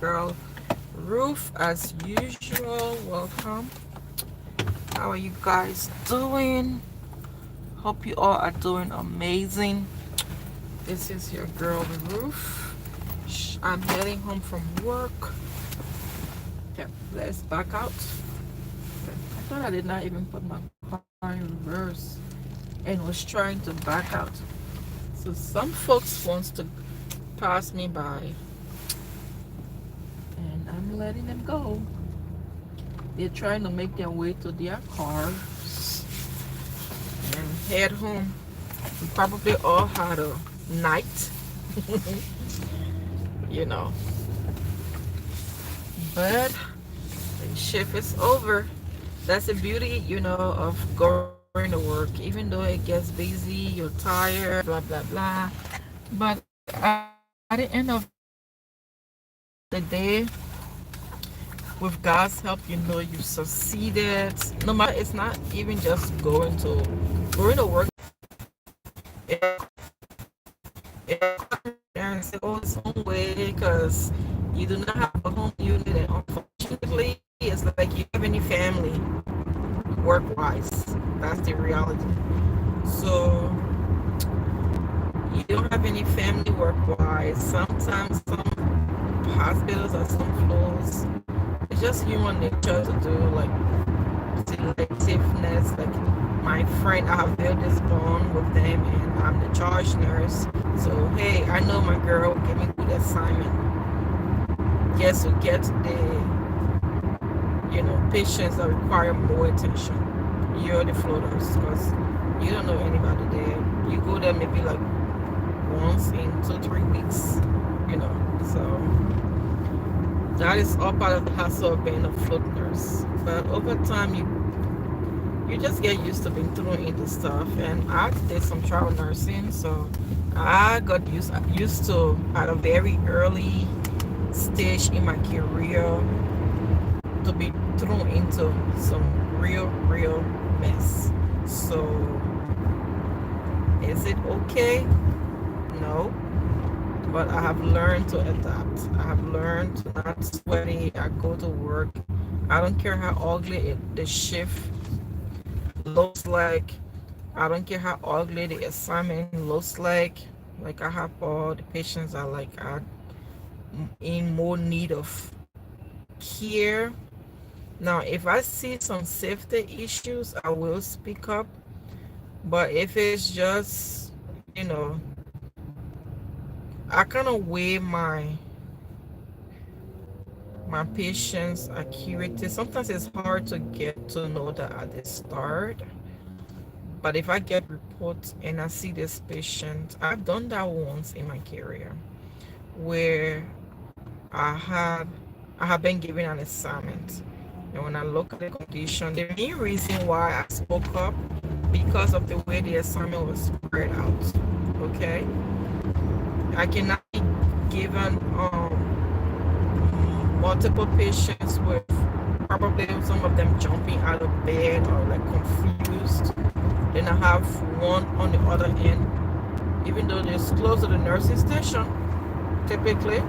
girl Ruth, as usual. Welcome. How are you guys doing? Hope you all are doing amazing. This is your girl Ruth. I'm heading home from work. Okay, let's back out. I thought I did not even put my car in reverse and was trying to back out. So some folks wants to pass me by and I'm letting them go. They're trying to make their way to their cars and head home. We probably all had a night, you know, but the shift is over. That's the beauty, of going to work. Even though it gets busy, you're tired, blah, blah, blah. But at the end of the day, with God's help, you succeeded. No matter, it's not even just going to work. And say, oh, it's one way because you do not have a home unit, and unfortunately, it's like you have any family work wise. That's the reality. So you don't have any family work wise. Sometimes some hospitals or some floors, it's just human nature to do like selectiveness. Like my friend, I have built this bond with them, and I'm the charge nurse. So hey, I know my girl will give me good assignment. Yes, to get the patients that require more attention. You're the floaters because you don't know anybody there. You go there maybe like once in 2-3 weeks. So that is all part of the hassle of being a float nurse. But over time, you just get used to being thrown into stuff. And I did some travel nursing, so I got used to at a very early stage in my career to be thrown into some real mess. So is it okay? No. But I have learned to adapt. I have learned to not sweat it. I go to work. I don't care how ugly the shift looks like. I don't care how ugly the assignment looks like. Like I have all the patients are in more need of care. Now, if I see some safety issues, I will speak up. But if it's just, I kind of weigh my patient's acuity. Sometimes it's hard to get to know that at the start. But if I get reports and I see this patient, I've done that once in my career, where I had I have been given an assignment. And when I look at the condition, the main reason why I spoke up because of the way the assignment was spread out. Okay, I cannot be given multiple patients with probably some of them jumping out of bed or like confused. Then I have one on the other end, even though it's close to the nursing station, typically.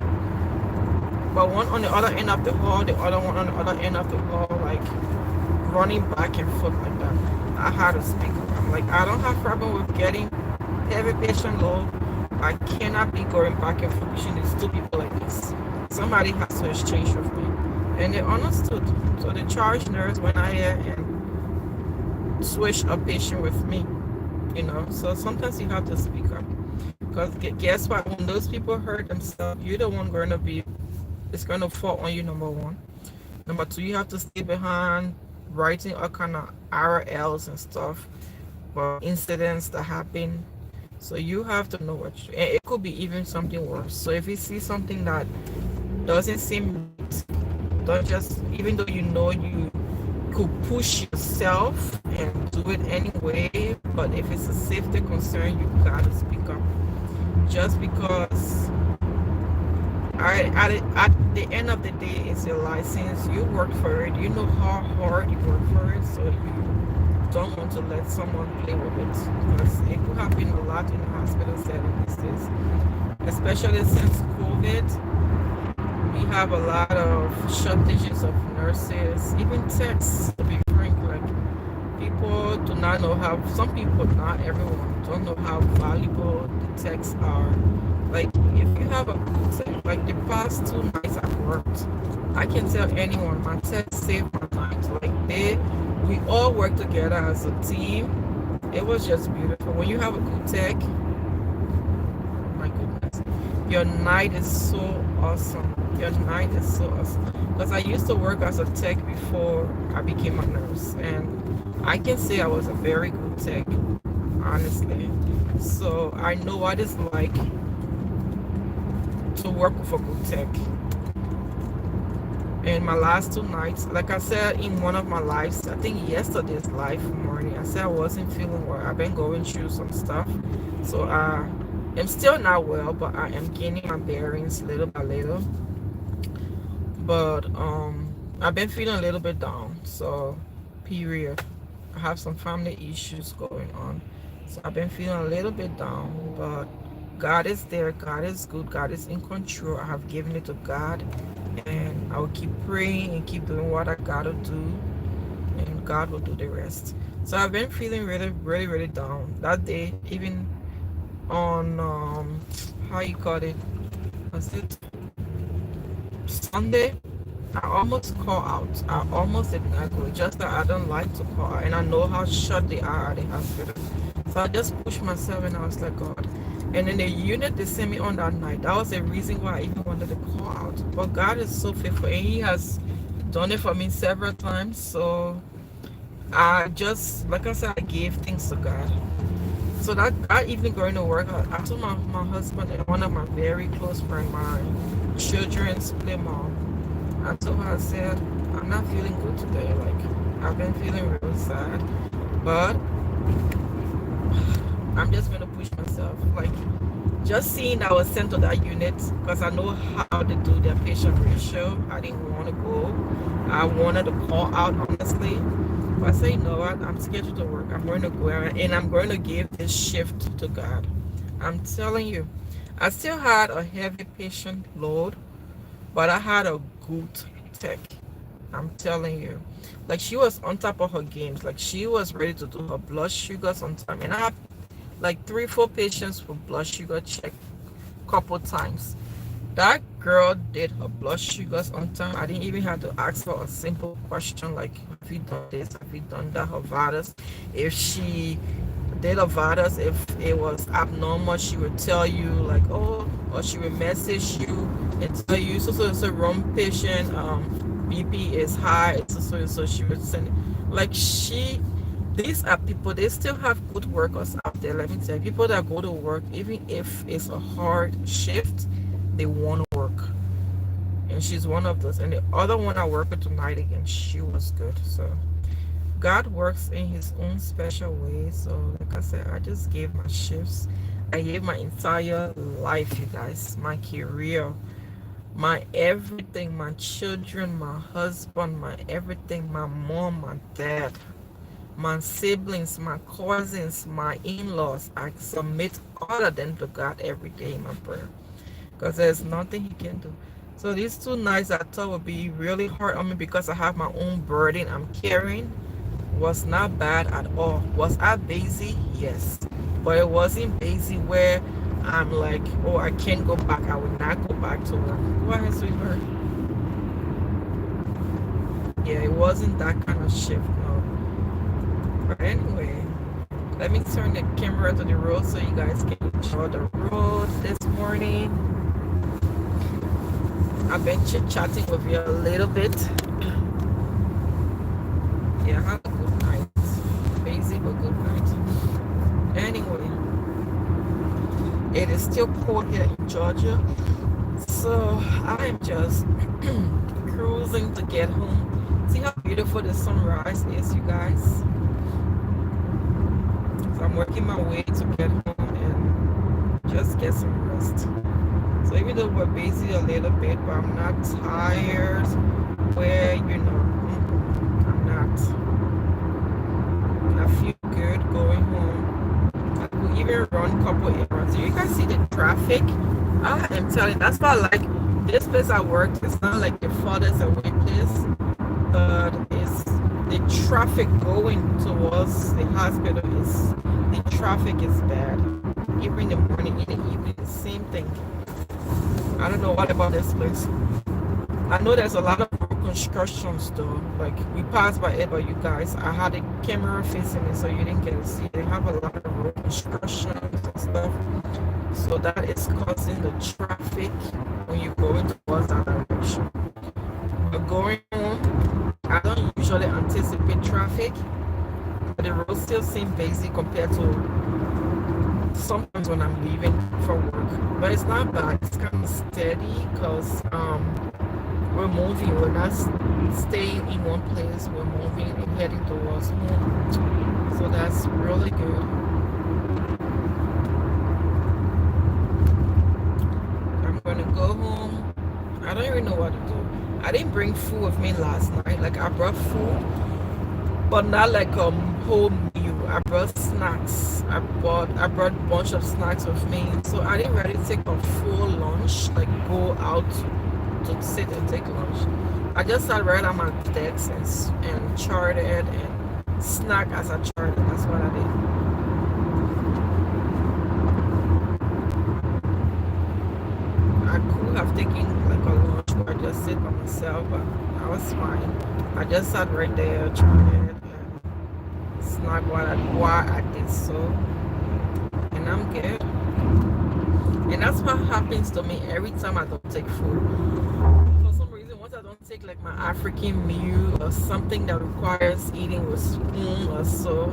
But one on the other end of the hall, the other one on the other end of the hall, like running back and forth like that. I had to speak up. I'm like, I don't have problem with getting heavy patient load. I cannot be going back and forth between these two people like this. Somebody has to exchange with me. And they understood. So the charge nurse went out here and switched a patient with me. So sometimes you have to speak up. Because guess what? When those people hurt themselves, you're the one going to be, it's going to fall on you, number one. Number two, you have to stay behind writing all kind of RLs and stuff for incidents that happen. So you have to know and it could be even something worse. So if you see something that doesn't seem right, don't just, even though you could push yourself and do it anyway, but if it's a safety concern, you gotta speak up. Just because at the end of the day, it's your license. You work for it. You know how hard you work for it, so you don't want to let someone play with it, because it could happen a lot in the hospital setting these days, especially since COVID. We have a lot of shortages of nurses, even techs, to be frank. Like, people do not know how, some people, not everyone, don't know how valuable the techs are. Like, if you have a good tech, like the past 2 nights I've worked, I can tell anyone, my tech saved my night. Like, we all work together as a team. It was just beautiful. When you have a good tech, my goodness, your night is so awesome. Your night is so awesome. Because I used to work as a tech before I became a nurse, and I can say I was a very good tech, honestly. So I know what it's like to work with a good tech. And my last 2 nights, like I said in one of my lives, I think yesterday's live morning, I said I wasn't feeling well. I've been going through some stuff. So I am still not well, but I am gaining my bearings little by little. But I've been feeling a little bit down. So period. I have some family issues going on. So I've been feeling a little bit down, but God is there. God is good. God is in control. I have given it to God, and I will keep praying and keep doing what I gotta do, and God will do the rest. So I've been feeling really, really, really down that day. Even on how you call it? Was it Sunday? I almost call out. I almost did not go. Just that I don't like to call out, and I know how short they are at the hospital. So I just pushed myself, and I was like, God. And then the unit they sent me on that night, that was the reason why I even wanted to call out. But God is so faithful, and He has done it for me several times. So I just, like I said, I gave things to God. So that evening going to work, I told my husband and one of my very close friends, my children's play mom, I told her, I said, I'm not feeling good today. Like, I've been feeling real sad. But I'm just going to push myself. Like, just seeing I was sent to that unit, because I know how they do their patient ratio. I didn't want to go. I wanted to call out, honestly. But I say, you know what? I'm scheduled to work. I'm going to go out, and I'm going to give this shift to God. I'm telling you. I still had a heavy patient load, but I had a good tech. I'm telling you. Like, she was on top of her games. Like, she was ready to do her blood sugars on time. And I have like 3 4 patients with blood sugar check couple times. That girl did her blood sugars on time. I didn't even have to ask her a simple question like, have you done this, have you done that, her vitals. If she did her vitals, if it was abnormal, she would tell you like, oh, or she would message you and tell you, so it's a wrong patient, BP is high, it's so she would send it. Like, these are people, they still have good workers out there. Let me tell you, people that go to work, even if it's a hard shift, they want to work. And she's one of those. And the other one I work with tonight again, she was good. So God works in His own special way. So like I said, I just gave my shifts. I gave my entire life, you guys, my career, my everything, my children, my husband, my everything, my mom, my dad, my siblings, my cousins, my in-laws. I submit all of them to God every day in my prayer, because there's nothing He can do. So these 2 nights I thought would be really hard on me because I have my own burden I'm carrying. Was not bad at all. Was I busy? Yes. But it wasn't busy where I'm like, oh, I can't go back. I will not go back to work. Go ahead, sweetheart. Yeah, it wasn't that kind of shift, no. But anyway, let me turn the camera to the road so you guys can enjoy the road this morning. I've been chit-chatting with you a little bit. Yeah, have a good night. Busy but good night. Anyway, it is still cold here in Georgia, so I am just cruising to get home. See how beautiful the sunrise is, you guys. So I'm working my way to get home and just get some rest. So even though we're busy a little bit, but I'm not tired where, I'm not. I feel good going home. I could even run a couple errands. You guys see the traffic? I am telling you, that's why I like This place I worked is not like the farthest away place, but it's the traffic going towards the hospital is the traffic is bad. Even in the morning, in the evening, same thing. I don't know what about this place. I know there's a lot of road constructions though. Like we passed by it, but you guys, I had a camera facing me, so you didn't get to see. They have a lot of road constructions and stuff, so that is causing the traffic when you go towards that direction. But going home, I don't usually anticipate traffic, but the road still seems busy compared to sometimes when I'm leaving for work. But it's not bad. It's kind of steady because we're moving. We're not staying in one place. We're moving and heading towards home. So that's really good. I'm gonna go home. I don't even know what to do. I didn't bring food with me last night. Like I brought food, but not like a whole meal. I brought snacks. I brought a bunch of snacks with me. So I didn't really take a full lunch. Like go out to sit and take lunch. I just sat right on my desk and charted and snack as I charted. That's what I did. I could have taken like a lunch where I just sit by myself, but I was fine. I just sat right there, charted and snack while I did so, and I'm good. And that's what happens to me every time I don't take food. For some reason, once I don't take like my African meal or something that requires eating with spoon or so,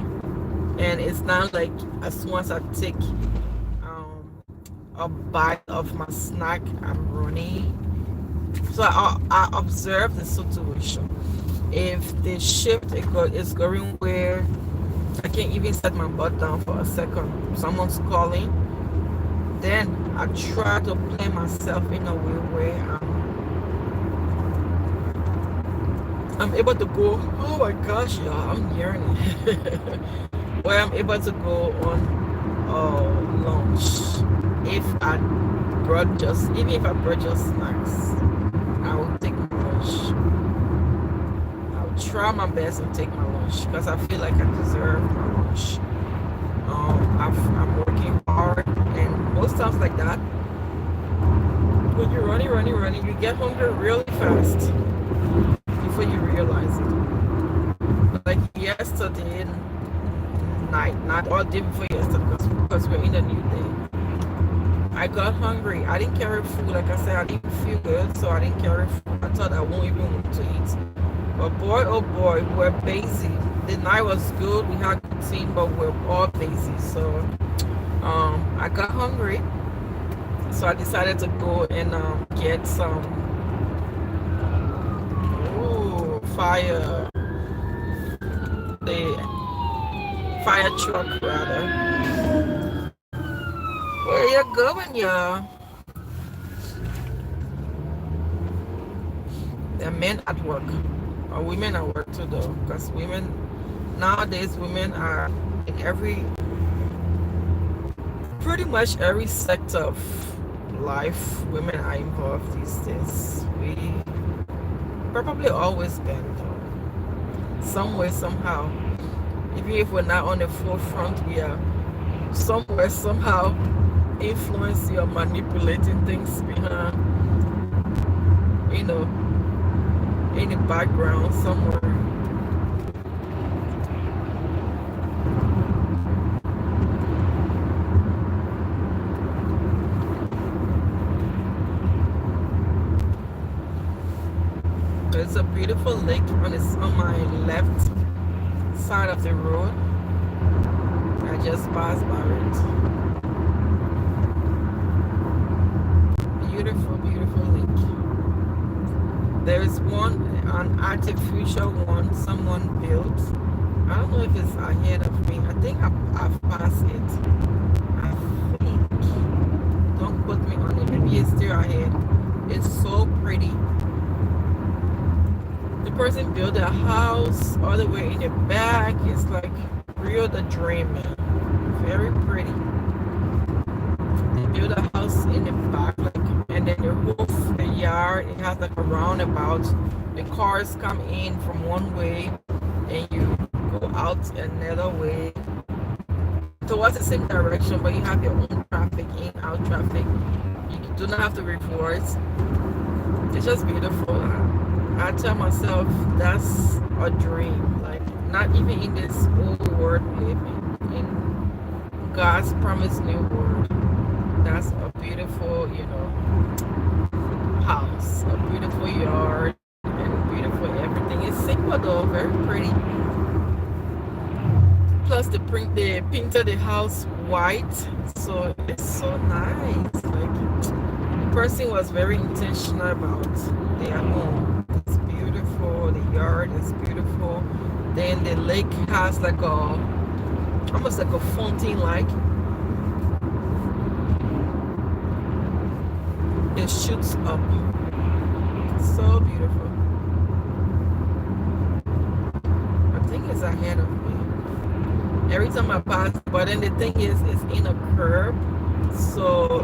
and it's not like as soon as I take a bite of my snack, I'm running. So I observe the situation. If the shift is going where I can't even set my butt down for a second, someone's calling, then I try to play myself in a way where I'm able to go, oh my gosh, y'all, I'm yearning. Where I'm able to go on lunch. Even if I brought just snacks, I will take my lunch. I'll try my best and take my lunch because I feel like I deserve my lunch. I'm working hard, and most times like that, when you're running, you get hungry really fast before you realize it. Like yesterday night, not all day before yesterday, because we're in a new day. I got hungry. I didn't carry food. Like I said, I didn't feel good, so I didn't carry food. I thought I won't even want to eat. But boy, oh boy, we're busy. The night was good. We had good team, but we're all busy. So I got hungry. So I decided to go and get some the fire truck rather. Where you going, y'all? There are men at work, or women at work too, though. Because nowadays, women are in pretty much every sector of life. Women are involved these days. We probably always been, though. Some way, somehow. Even if we're not on the forefront, we are somewhere, somehow influencing or manipulating things behind, in the background somewhere. There's a beautiful lake on my left side of the road. I just passed by it. Beautiful, beautiful lake. There is an artificial one someone built. I don't know if it's ahead of me. I think I've passed it. I think. Don't quote me on it. Maybe it's still ahead. It's so pretty. The person built a house all the way in the back. It's like real the dream, man. Very pretty. They built a house in the back, and then the yard. It has like a roundabout. The cars come in from one way and you go out another way towards the same direction, but you have your own traffic, in out traffic. You do not have to reverse. It's just beautiful. I tell myself that's a dream. Like, not even in this old world we live in God's promised new world. That's a beautiful, house, a beautiful yard, and beautiful everything. It's simple though, very pretty. Plus they painted the house white, so it's so nice. Like, the person was very intentional about their home. It's beautiful. The yard is beautiful. Then the lake has like almost like a fountain, like it shoots up. So beautiful. I think it's ahead of me every time I pass, but then the thing is, it's in a curb, so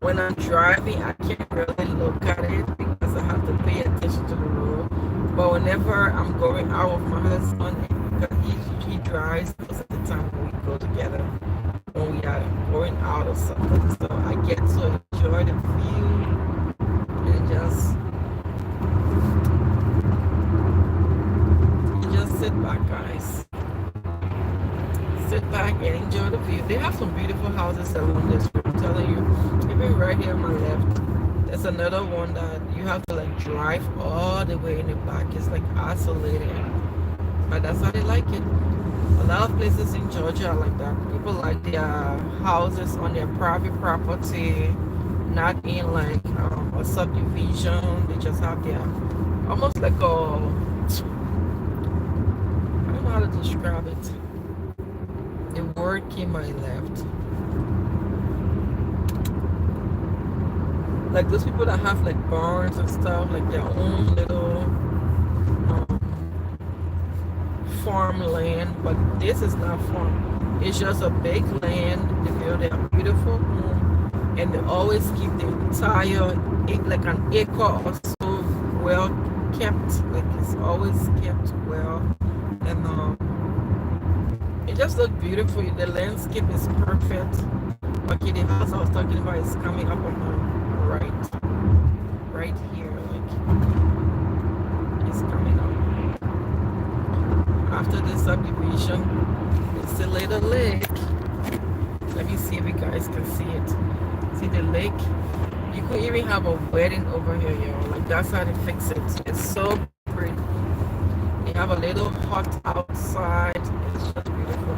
when I'm driving I can't really look at it because I have to pay attention to the road. But whenever I'm going out with my husband, because he drives most of the time when we go together, when we are going out or something, so I get to enjoy the view and just sit back, guys. Sit back and enjoy the view. They have some beautiful houses along this road, I'm telling you. Even right here on my left, there's another one that you have to like drive all the way in the back. It's like isolated, but that's how they like it. A lot of places in Georgia are like that. People like their houses on their private property, not in like a subdivision. They just have their almost like I don't know how to describe it. The word came my left. Like those people that have like barns and stuff, like their own little farmland, but this is not farm. It's just a big land. They build a beautiful home, and they always keep the entire like an acre or so well kept. Like it's always kept well, and it just looks beautiful. The landscape is perfect. Okay, the house I was talking about is coming up on my right here. Like it's coming up. After the subdivision, it's the little lake. Let me see if you guys can see it. See the lake? You could even have a wedding over here, yo. Like that's how they fix it. It's so pretty. They have a little hut outside. It's just beautiful.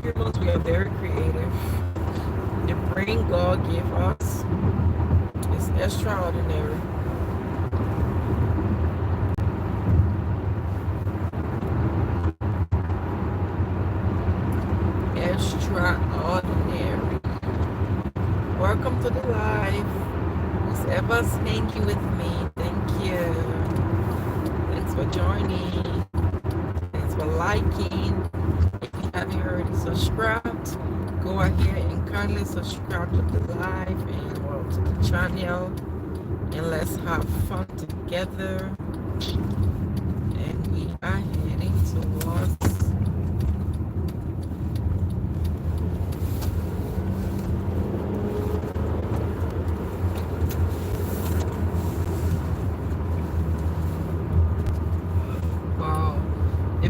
Humans, we are very creative. The brain God gave us is extraordinary. Extraordinary. Welcome to the live. Who's ever's hanging with me, thank you. Thanks for joining. Thanks for liking. If you haven't already subscribed, go ahead and kindly subscribe to the live and to the channel, and let's have fun together. And we are heading towards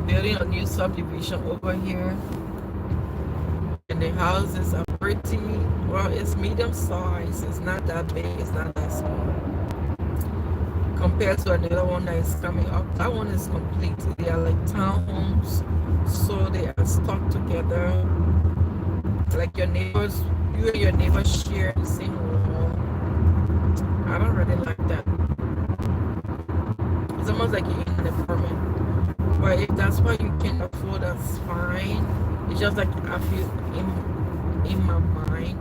building a new subdivision over here, and the houses are pretty, well, it's medium size. It's not that big, it's not that small compared to another one that is coming up. That one is complete. They are like townhomes, so they are stuck together, like your neighbors, you and your neighbors share the same wall. I don't really like that. It's almost like you're in an apartment. But if that's what you can afford, that's fine. It's just like I feel in my mind,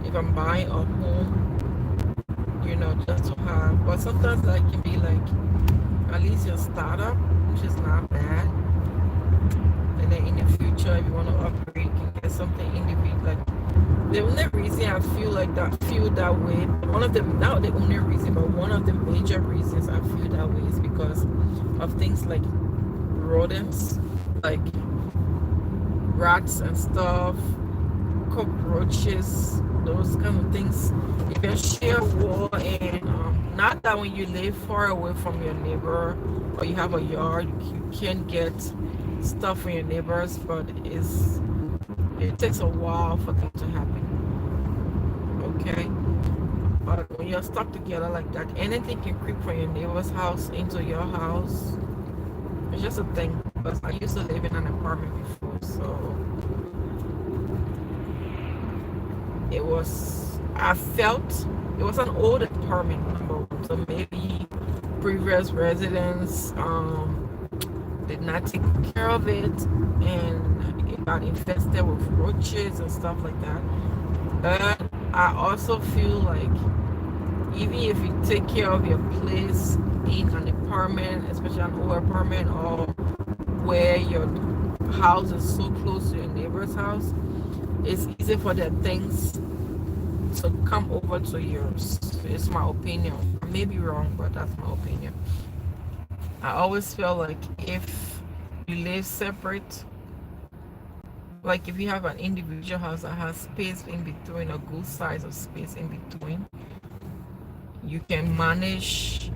if I'm buying a home, just to have. But sometimes that can be like at least your startup, which is not bad. And then in the future, if you want to upgrade, you can get something individual. Like the only reason I feel that way, one of the not the only reason, but one of the major reasons I feel that way is because of things like rodents, like rats and stuff, cockroaches, those kind of things. You can share wall, and not that when you live far away from your neighbor or you have a yard, you can't get stuff from your neighbors, but it takes a while for that to happen. Okay, but when you're stuck together like that, anything can creep from your neighbor's house into your house. It's just a thing. Because I used to live in an apartment before, so I felt it was an old apartment, number one, so maybe previous residents did not take care of it, and it got infested with roaches and stuff like that. But I also feel like even if you take care of your place in an apartment, especially an old apartment, or where your house is so close to your neighbor's house, it's easy for their things to come over to yours. It's my opinion. I may be wrong, but that's my opinion. I always feel like if you live separate, like if you have an individual house that has space in between, a good size of space in between, you can manage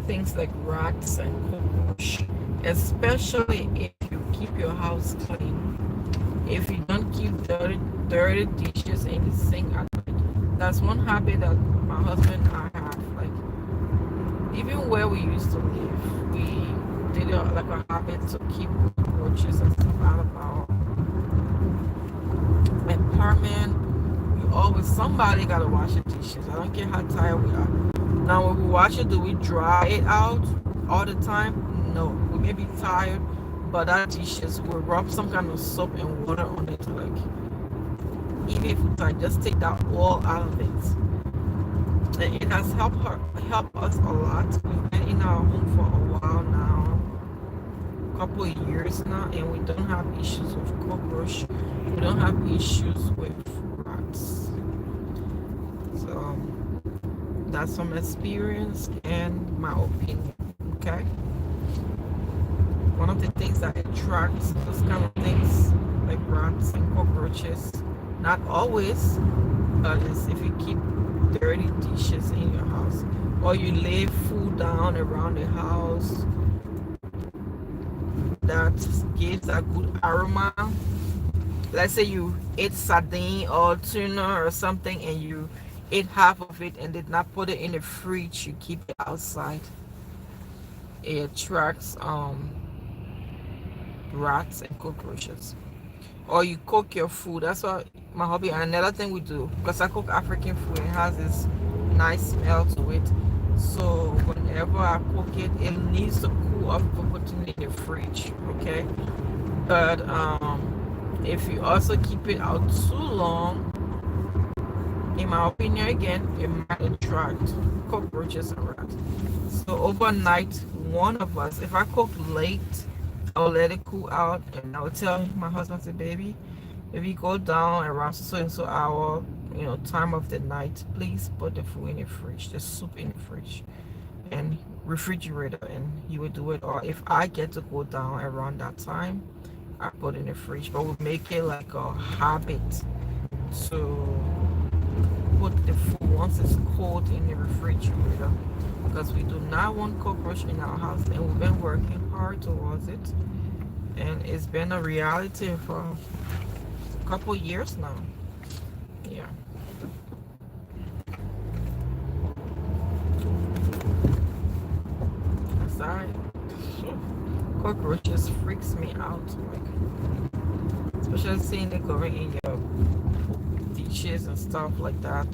things like rats and cockroach, especially if you keep your house clean. If you don't keep dirty dishes in the sink at night. That's one habit that my husband and I have. Like even where we used to live, we did like a habit to keep cockroaches and stuff out of our apartment. We always somebody gotta wash the dishes. I don't care how tired we are. Now when we wash it, do we dry it out all the time? No. We may be tired, but our dishes will rub some kind of soap and water on it to like even if it's like just take that all out of it. And it has helped us a lot. We've been in our home for a while now, a couple of years now, and we don't have issues with cockroach. We don't have issues with rats. So that's from experience and my opinion. Okay. One of the things that attracts those kind of things like rats and cockroaches, not always, but is if you keep dirty dishes in your house or you lay food down around the house that gives a good aroma. Let's say you ate sardine or tuna or something and you ate half of it and did not put it in the fridge, you keep it outside. It attracts rats and cockroaches. Or you cook your food. That's what my hobby. And another thing we do, because I cook African food, it has this nice smell to it. So whenever I cook it, it needs to cool off for putting it in the fridge. Okay. But if you also keep it out too long, in my opinion, again, it might attract cockroaches and rats. So overnight, one of us, if I cook late, I'll let it cool out, and I'll tell my husband, say, baby, if you go down around so and so hour, time of the night, please put the food in the fridge, the soup in the fridge and refrigerator, and he will do it. Or if I get to go down around that time, I put in the fridge. But we'll make it like a habit to put the food once it's cold in the refrigerator, because we do not want cockroach in our house, and we've been working hard towards it, and it's been a reality for a couple years now. Yeah. Sorry. Cockroaches freaks me out, like especially seeing it going in your dishes and stuff like that.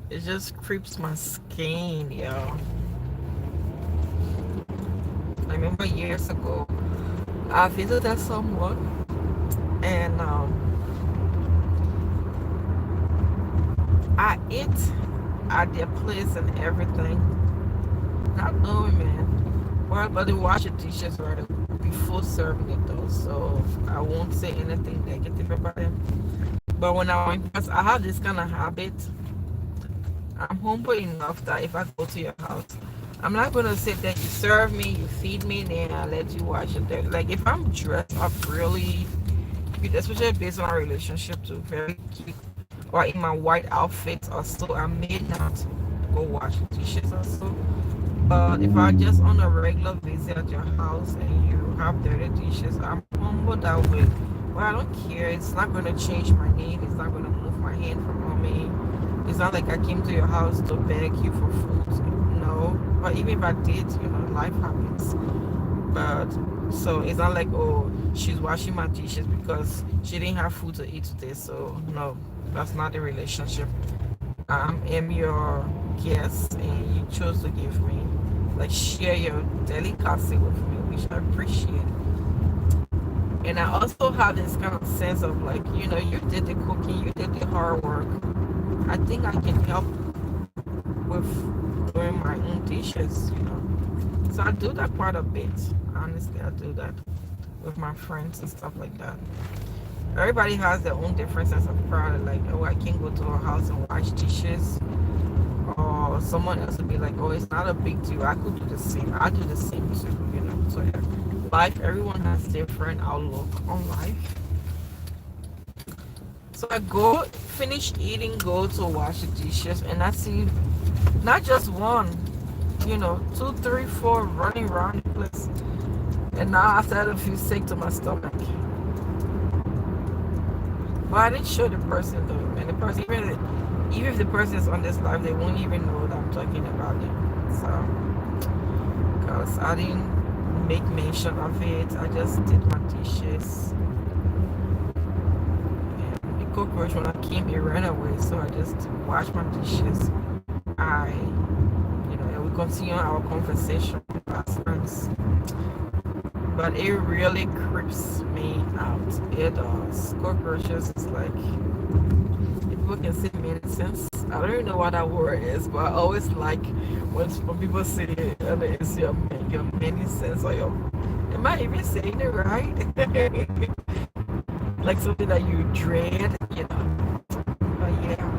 It just creeps my skin, yo. I remember years ago, I visited someone, and I ate at their place and everything, not knowing, man, Well, but they wash the dishes right before serving it though, so I won't say anything negative about them. But when I went, because I have this kind of habit, I'm humble enough that if I go to your house, I'm not gonna sit there. You serve me, you feed me, then I let you wash it there. Like if I'm dressed up really cute, especially based on our relationship too, very cute, or in my white outfit or so, I may not go wash the dishes or so. But if I just on a regular visit at your house and you have dirty dishes, I'm humble that way. Well, I don't care. It's not gonna change my name. It's not gonna move my hand from on me. It's not like I came to your house to beg you for food. No. But even if I did, life happens. But so it's not like, oh, she's washing my dishes because she didn't have food to eat today. So no, that's not the relationship. I am your guest and you chose to give me, like, share your delicacy with me, which I appreciate. And I also have this kind of sense of like, you did the cooking, you did the hard work. I think I can help with doing my own dishes. So I do that quite a bit. Honestly, I do that with my friends and stuff like that. Everybody has their own different sense of pride. Like, oh, I can't go to a house and wash dishes. Or someone else would be like, oh, it's not a big deal. I could do the same. I do the same too. So yeah, life, everyone has different outlook on life. So I go, finish eating, go to wash the dishes, and I see not just one, two, three, four running around the place. And now I started to feel sick to my stomach. But I didn't show the person though, and the person, even if the person is on this live, they won't even know that I'm talking about them. So, because I didn't make mention of it, I just did my dishes. And the cockroach, when I came, it ran away, so I just washed my dishes. And we continue our conversation as friends. But it really creeps me out. It does. Cockroaches is like, people can say many sense. I don't even know what that word is, but I always like when people say it's your many sense or your. Am I even saying it right? Like something that you dread. But yeah,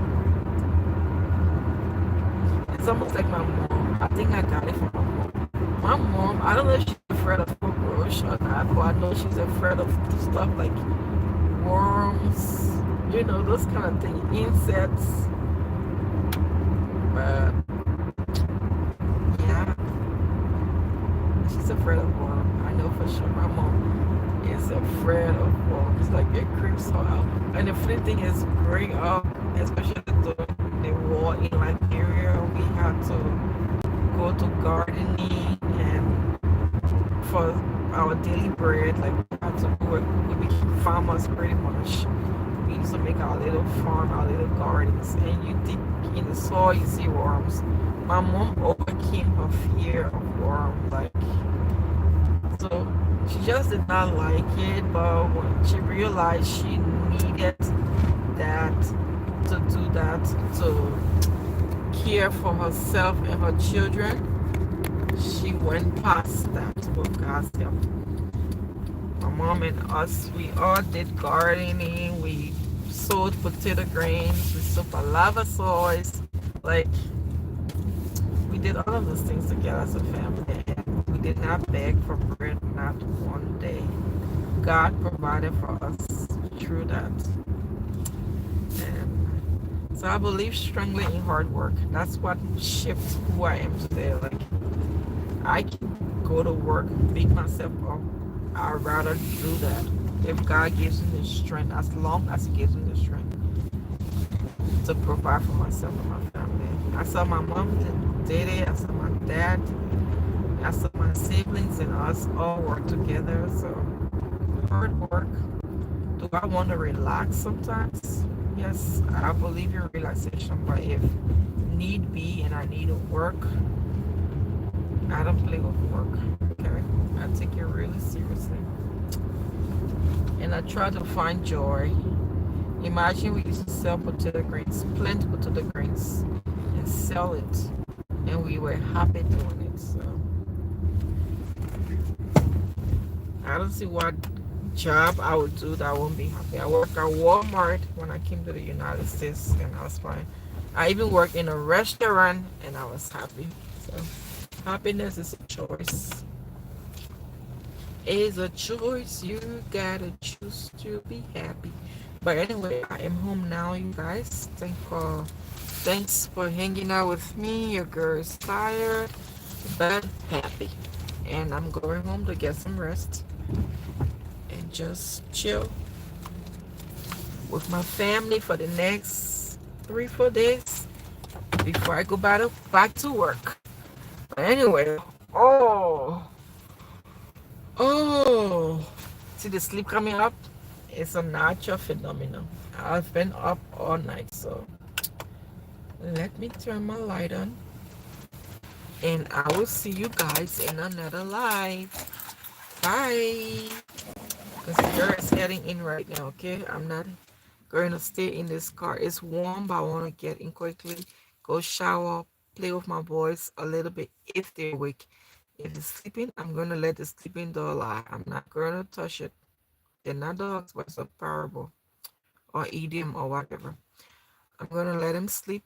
it's almost like my mom. I think I got it from my mom. My mom, I don't know if she's afraid of cockroach or not, but I know she's afraid of stuff like worms, those kind of things, insects. But yeah, she's afraid of worms. I know for sure my mom is afraid of worms. Like it creeps her out. And the funny thing is, growing up, especially the war in Liberia, we had to go to gardening and for our daily bread, like we had to work. We became farmers pretty much. We used to make our little farm, our little gardens, and you dig in the soil, you see worms. My mom overcame her fear of worms, like, so she just did not like it, but when she realized she needed that to do that, to care for herself and her children, she went past that with God's help. My mom and us, we all did gardening. We sowed potato grains. We sowed palava soils. Like, we did all of those things together as a family. And we did not beg for bread, not one day. God provided for us through that. And so I believe strongly in hard work. That's what shaped who I am today. Like, I can go to work, beat myself up. I'd rather do that. If God gives me the strength, as long as He gives me the strength to provide for myself and my family. I saw my mom did it. I saw my dad. I saw my siblings and us all work together. So hard work. Do I want to relax sometimes? Yes, I believe in relaxation. But if need be and I need to work, I don't play with work, okay? I take it really seriously. And I try to find joy. Imagine we used to sell potato grains, plant potato grains, and sell it. And we were happy doing it. So I don't see what job I would do that I won't be happy. I worked at Walmart when I came to the United States and I was fine. I even worked in a restaurant and I was happy. So happiness is a choice. Is a choice. You gotta choose to be happy. But anyway, I am home now, you guys. Thanks for hanging out with me. Your girl is tired but happy. And I'm going home to get some rest and just chill with my family for the next 3, 4 days before I go back to work. But anyway, oh, oh, see the sleep coming up? It's a natural phenomenon. I've been up all night, so let me turn my light on and I will see you guys in another live. Bye. Because the girl is heading in right now, okay? I'm not going to stay in this car. It's warm, but I want to get in quickly, go shower, play with my boys a little bit if they're awake. If they're sleeping, I'm going to let the sleeping dog lie. I'm not going to touch it. They're not dogs, but it's a parable or idiom or whatever. I'm going to let them sleep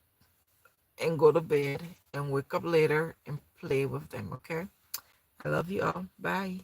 and go to bed and wake up later and play with them, okay? I love you all. Bye.